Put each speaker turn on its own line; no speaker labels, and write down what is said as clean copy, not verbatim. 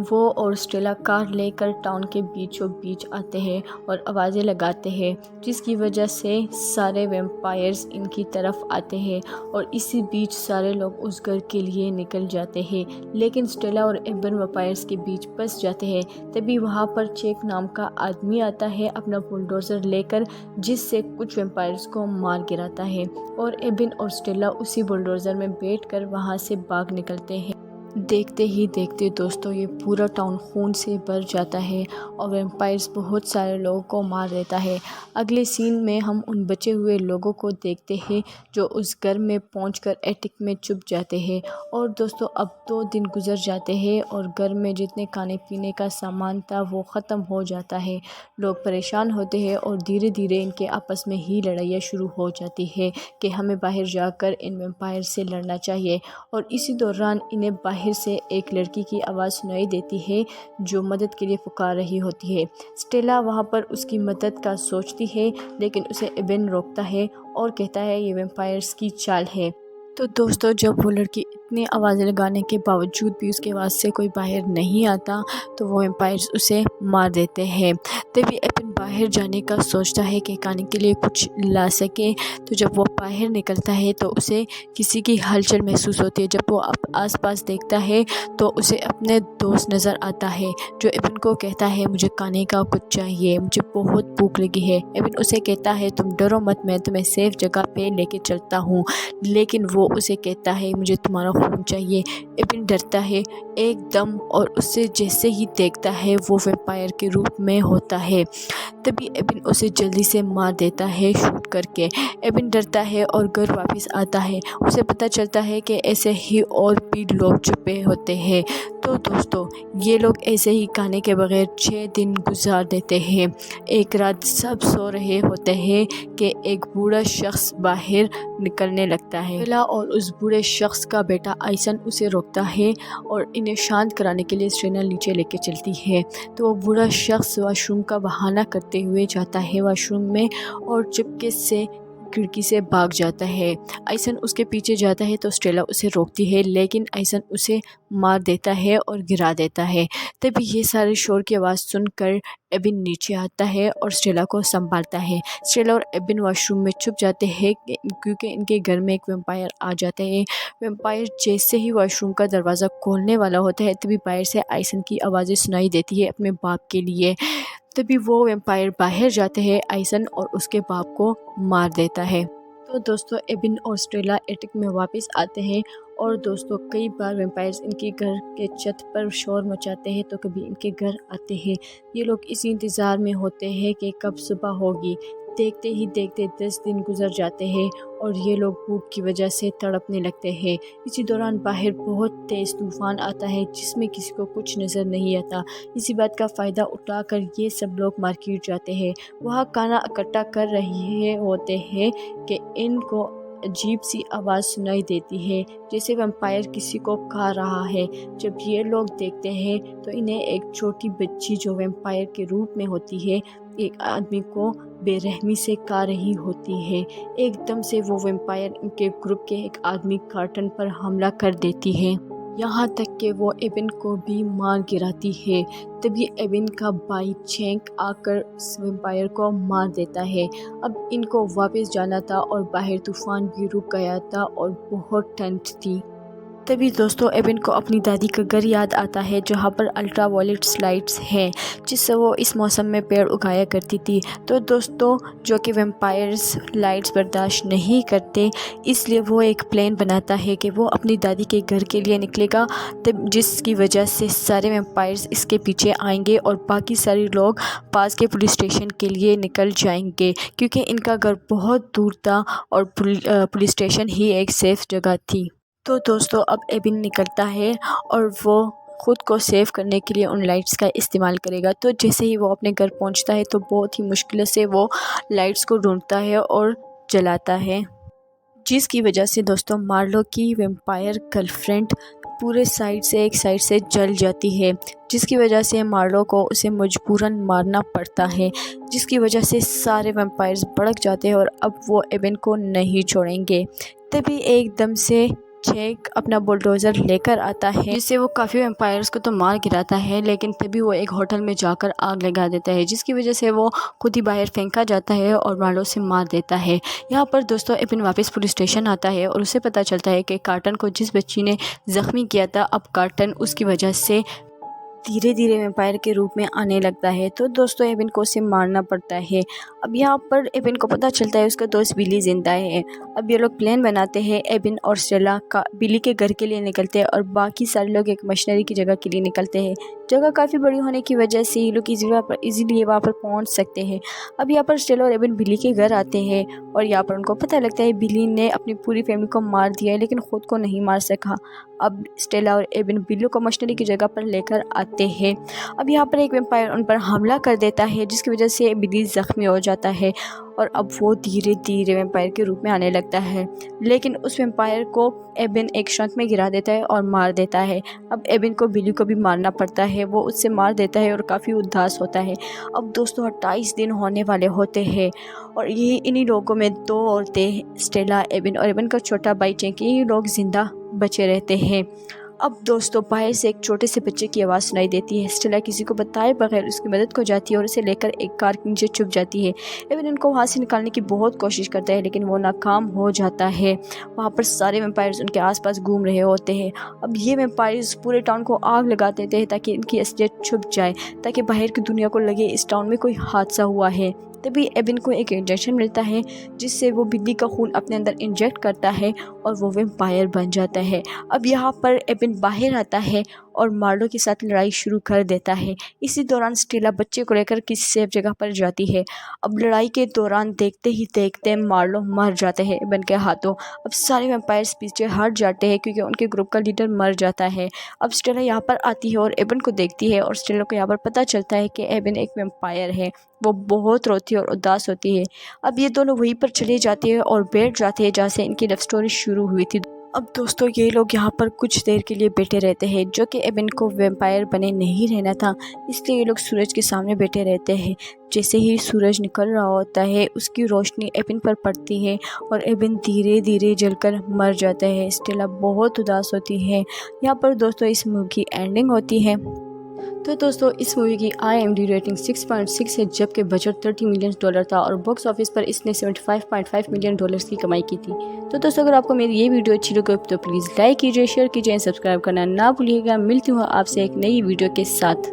وہ اور اسٹیلا کار لے کر ٹاؤن کے بیچوں بیچ آتے ہیں اور آوازیں لگاتے ہیں، جس کی وجہ سے سارے ویمپائرز ان کی طرف آتے ہیں اور اسی بیچ سارے لوگ اس گھر کے لیے نکل جاتے ہیں، لیکن اسٹیلا اور ایبن ویمپائرز کے بیچ پھنس جاتے ہیں۔ تبھی وہاں پر چیک نام کا آدمی آتا ہے اپنا بلڈوزر لے کر، جس سے کچھ ویمپائرز کو مار گراتا ہے اور ایبن اور اسٹیلا اسی بلڈوزر میں بیٹھ کر وہاں سے بھاگ نکلتے ہیں۔ دیکھتے ہی دیکھتے دوستوں یہ پورا ٹاؤن خون سے بھر جاتا ہے اور ویمپائرز بہت سارے لوگوں کو مار دیتا ہے۔ اگلے سین میں ہم ان بچے ہوئے لوگوں کو دیکھتے ہیں جو اس گھر میں پہنچ کر ایٹک میں چھپ جاتے ہیں۔ اور دوستوں اب 2 دن گزر جاتے ہیں اور گھر میں جتنے کھانے پینے کا سامان تھا وہ ختم ہو جاتا ہے۔ لوگ پریشان ہوتے ہیں اور دھیرے دھیرے ان کے آپس میں ہی لڑائیاں شروع ہو جاتی ہے کہ ہمیں باہر جا کر ان ویمپائر سے لڑنا چاہیے۔ اور اسی دوران انہیں باہر سے ایک لڑکی کی آواز سنائی دیتی ہے جو مدد کے لیے پکار رہی ہوتی ہے۔ اسٹیلا وہاں پر اس کی مدد کا سوچتی ہے، لیکن اسے ایبن روکتا ہے اور کہتا ہے یہ ویمپائرز کی چال ہے۔ تو دوستوں جب وہ لڑکی اتنی آوازیں لگانے کے باوجود بھی اس کے آواز سے کوئی باہر نہیں آتا تو وہ ویمپائرز اسے مار دیتے ہیں۔ تبھی ایبن باہر جانے کا سوچتا ہے کہ کھانے کے لیے کچھ لا سکے، تو جب وہ باہر نکلتا ہے تو اسے کسی کی ہلچل محسوس ہوتی ہے۔ جب وہ آس پاس دیکھتا ہے تو اسے اپنے دوست نظر آتا ہے جو ایبن کو کہتا ہے مجھے کھانے کا کچھ چاہیے، مجھے بہت بھوک لگی ہے۔ ایبن اسے کہتا ہے تم ڈرو مت، میں تمہیں سیف جگہ پہ لے کے چلتا ہوں، لیکن وہ اسے کہتا ہے مجھے تمہارا خون چاہیے۔ ایبن ڈرتا ہے ایک دم اور اسے جیسے ہی دیکھتا ہے وہ ویمپائر کے روپ میں ہوتا ہے۔ تبھی ایبن اسے جلدی سے مار دیتا ہے شوٹ کر کے۔ ایبن ڈرتا ہے اور گھر واپس آتا ہے، اسے پتہ چلتا ہے کہ ایسے ہی اور بھی لوگ چھپے ہوتے ہیں۔ تو دوستوں یہ لوگ ایسے ہی کھانے کے بغیر 6 دن گزار دیتے ہیں۔ ایک رات سب سو رہے ہوتے ہیں کہ ایک بوڑھا شخص باہر نکلنے لگتا ہے۔ اسٹیلا اور اس بوڑھے شخص کا بیٹا آئسن اسے روکتا ہے اور انہیں شانت کرانے کے لیے اسٹیلا نیچے لے کے چلتی ہے۔ تو وہ بوڑھا شخص واش روم کا بہانہ کرتے ہوئے جاتا ہے واش روم میں اور چپکے سے کھڑکی سے بھاگ جاتا ہے۔ آئسن اس کے پیچھے جاتا ہے تو اسٹیلا اسے روکتی ہے، لیکن آئسن اسے مار دیتا ہے اور گرا دیتا ہے۔ تبھی یہ سارے شور کی آواز سن کر ایبن نیچے آتا ہے اور اسٹیلا کو سنبھالتا ہے۔ اسٹیلا اور ایبن واش روم میں چھپ جاتے ہیں کیونکہ ان کے گھر میں ایک ویمپائر آ جاتے ہیں۔ ویمپائر جیسے ہی واش روم کا دروازہ کھولنے والا ہوتا ہے تبھی باہر سے آئسن کی آوازیں سنائی دیتی ہے اپنے باپ کے لیے۔ تبھی وہ ویمپائر باہر جاتے ہیں، آئسن اور اس کے باپ کو مار دیتا ہے۔ تو دوستوں ایبن اور اسٹیلا ایٹک میں واپس آتے ہیں اور دوستوں کئی بار ویمپائرز ان کے گھر کے چھت پر شور مچاتے ہیں تو کبھی ان کے گھر آتے ہیں۔ یہ لوگ اسی انتظار میں ہوتے ہیں کہ کب صبح ہوگی۔ دیکھتے ہی دیکھتے 10 دن گزر جاتے ہیں اور یہ لوگ بھوک کی وجہ سے تڑپنے لگتے ہیں۔ اسی دوران باہر بہت تیز طوفان آتا ہے جس میں کسی کو کچھ نظر نہیں آتا۔ اسی بات کا فائدہ اٹھا کر یہ سب لوگ مارکیٹ جاتے ہیں۔ وہاں کھانا اکٹھا کر رہے ہوتے ہیں کہ ان کو عجیب سی آواز سنائی دیتی ہے جیسے ویمپائر کسی کو کھا رہا ہے۔ جب یہ لوگ دیکھتے ہیں تو انہیں ایک چھوٹی بچی جو ویمپائر کے روپ میں ہوتی ہے ایک آدمی کو بے رحمی سے کھا رہی ہوتی ہے۔ ایک دم سے وہ ویمپائر ان کے گروپ کے ایک آدمی کارٹن پر حملہ کر دیتی ہے، یہاں تک کہ وہ ایبن کو بھی مار گراتی ہے۔ تبھی ایبن کا بھائی چینک آ کر اس ویمپائر کو مار دیتا ہے۔ اب ان کو واپس جانا تھا اور باہر طوفان بھی رک گیا تھا اور بہت ٹھنڈ تھی۔ تبھی دوستوں ایبن کو اپنی دادی کا گھر یاد آتا ہے جہاں پر الٹرا وائلٹ لائٹس ہیں جس سے وہ اس موسم میں پیڑ اگایا کرتی تھی۔ تو دوستوں جو کہ ویمپائرز لائٹس برداشت نہیں کرتے اس لیے وہ ایک پلان بناتا ہے کہ وہ اپنی دادی کے گھر کے لیے نکلے گا، جس کی وجہ سے سارے ویمپائرز اس کے پیچھے آئیں گے اور باقی سارے لوگ پاس کے پولیس اسٹیشن کے لیے نکل جائیں گے کیونکہ ان کا گھر بہت دور تھا اور پولیس اسٹیشن ہی ایک سیف جگہ تھی۔ تو دوستوں اب ایبن نکلتا ہے اور وہ خود کو سیو کرنے کے لیے ان لائٹس کا استعمال کرے گا۔ تو جیسے ہی وہ اپنے گھر پہنچتا ہے تو بہت ہی مشکل سے وہ لائٹس کو ڈھونڈتا ہے اور جلاتا ہے، جس کی وجہ سے دوستوں مارلو کی ویمپائر گرل فرینڈ پورے ایک سائڈ سے جل جاتی ہے، جس کی وجہ سے مارلو کو اسے مجبوراً مارنا پڑتا ہے، جس کی وجہ سے سارے ویمپائرز بھڑک جاتے ہیں اور اب وہ ایبن کو نہیں چھوڑیں گے۔ تبھی ایک دم سے جیک اپنا بلڈوزر لے کر آتا ہے جس سے وہ کافی ویمپائرز کو تو مار گراتا ہے، لیکن تبھی وہ ایک ہوٹل میں جا کر آگ لگا دیتا ہے جس کی وجہ سے وہ خود ہی باہر پھینکا جاتا ہے اور مارلو سے مار دیتا ہے۔ یہاں پر دوستوں ایبن واپس پولیس اسٹیشن آتا ہے اور اسے پتہ چلتا ہے کہ کارٹن کو جس بچی نے زخمی کیا تھا اب کارٹن اس کی وجہ سے دھیرے دھیرے ویمپائر کے روپ میں آنے لگتا ہے، تو دوستوں ایبن کو اسے مارنا پڑتا ہے۔ اب یہاں پر ایبن کو پتہ چلتا ہے اس کا دوست بلی زندہ ہے۔ اب یہ لوگ پلان بناتے ہیں، ایبن اور اسٹیلا کا بلی کے گھر کے لیے نکلتے ہیں اور باقی سارے لوگ ایک مشنری کی جگہ کے لیے نکلتے ہیں۔ جگہ کافی بڑی ہونے کی وجہ سے یہ لوگ ایزیلی وہاں پر پہنچ سکتے ہیں۔ اب یہاں پر اسٹیلا اور ایبن بلی کے گھر آتے ہیں اور یہاں پر ان کو پتہ لگتا ہے بلی نے اپنی پوری فیملی کو مار دیا ہے لیکن خود کو نہیں مار سکا۔ اب اسٹیلا اور ایبن بلی کو مشنری کی جگہ پر لے کر آتے ہیں۔ اب یہاں پر ایک ویمپائر ان پر حملہ کر دیتا ہے جس کی وجہ سے بلی زخمی ہو جاتا ہے اور اب وہ دھیرے دھیرے ویمپائر کے روپ میں آنے لگتا ہے، لیکن اس ویمپائر کو ایبن ایک شنک میں گرا دیتا ہے اور مار دیتا ہے۔ اب ایبن کو بلی کو بھی مارنا پڑتا ہے، وہ اس سے مار دیتا ہے اور کافی اداس ہوتا ہے۔ اب دوستوں 28 دن ہونے والے ہوتے ہیں اور یہ انہی لوگوں میں 2 عورتیں اسٹیلا، ایبن اور ایبن کا چھوٹا بھائی جیک، یہ لوگ زندہ بچے رہتے ہیں۔ اب دوستوں باہر سے ایک چھوٹے سے بچے کی آواز سنائی دیتی ہے۔ اسٹیلا کسی کو بتائے بغیر اس کی مدد کو جاتی ہے اور اسے لے کر ایک کار کے نیچے چھپ جاتی ہے۔ ایبن ان کو وہاں سے نکالنے کی بہت کوشش کرتا ہے لیکن وہ ناکام ہو جاتا ہے۔ وہاں پر سارے ویمپائرز ان کے آس پاس گھوم رہے ہوتے ہیں۔ اب یہ ویمپائرز پورے ٹاؤن کو آگ لگا دیتے ہیں تاکہ ان کی اصلیت چھپ جائے، تاکہ باہر کی دنیا کو لگے اس ٹاؤن میں کوئی حادثہ ہوا ہے۔ تبھی ایبن کو ایک انجیکشن ملتا ہے جس سے وہ بلی کا خون اپنے اندر انجیکٹ کرتا ہے اور وہ ویمپائر بن جاتا ہے۔ اب یہاں پر ایبن باہر آتا ہے اور مارلو کے ساتھ لڑائی شروع کر دیتا ہے۔ اسی دوران اسٹیلا بچے کو لے کر کسی سیف جگہ پر جاتی ہے۔ اب لڑائی کے دوران دیکھتے ہی دیکھتے مارلو مر جاتے ہیں ایبن کے ہاتھوں۔ اب سارے ویمپائرز پیچھے ہٹ جاتے ہیں کیونکہ ان کے گروپ کا لیڈر مر جاتا ہے۔ اب اسٹیلا یہاں پر آتی ہے اور ایبن کو دیکھتی ہے اور اسٹیلا کو یہاں پر پتہ چلتا ہے کہ ایبن ایک ویمپائر ہے۔ وہ بہت روتی اور اداس ہوتی ہے۔ اب یہ دونوں وہیں پر چلے جاتے ہیں اور بیٹھ جاتے ہیں جہاں سے ان کی لو سٹوری شروع ہوئی تھی۔ اب دوستوں یہ لوگ یہاں پر کچھ دیر کے لیے بیٹھے رہتے ہیں جو کہ ایبن کو ویمپائر بنے نہیں رہنا تھا، اس لیے یہ لوگ سورج کے سامنے بیٹھے رہتے ہیں۔ جیسے ہی سورج نکل رہا ہوتا ہے اس کی روشنی ایبن پر پڑتی ہے اور ایبن دھیرے دھیرے جل کر مر جاتا ہے۔ اسٹیلا بہت اداس ہوتی ہے۔ یہاں پر دوستوں اس مووی کی اینڈنگ ہوتی ہے۔ تو دوستوں اس مووی کی IMDb ریٹنگ 6.6 ہے جبکہ بجٹ $30 ملین تھا اور باکس آفس پر اس نے $75.5 ملین کی کمائی کی تھی۔ تو دوستوں اگر آپ کو میری یہ ویڈیو اچھی لگے تو پلیز لائک کیجیے، شیئر کیجیے، سبسکرائب کرنا نہ بھولیے گا۔ ملتی ہوں آپ سے ایک نئی ویڈیو کے ساتھ۔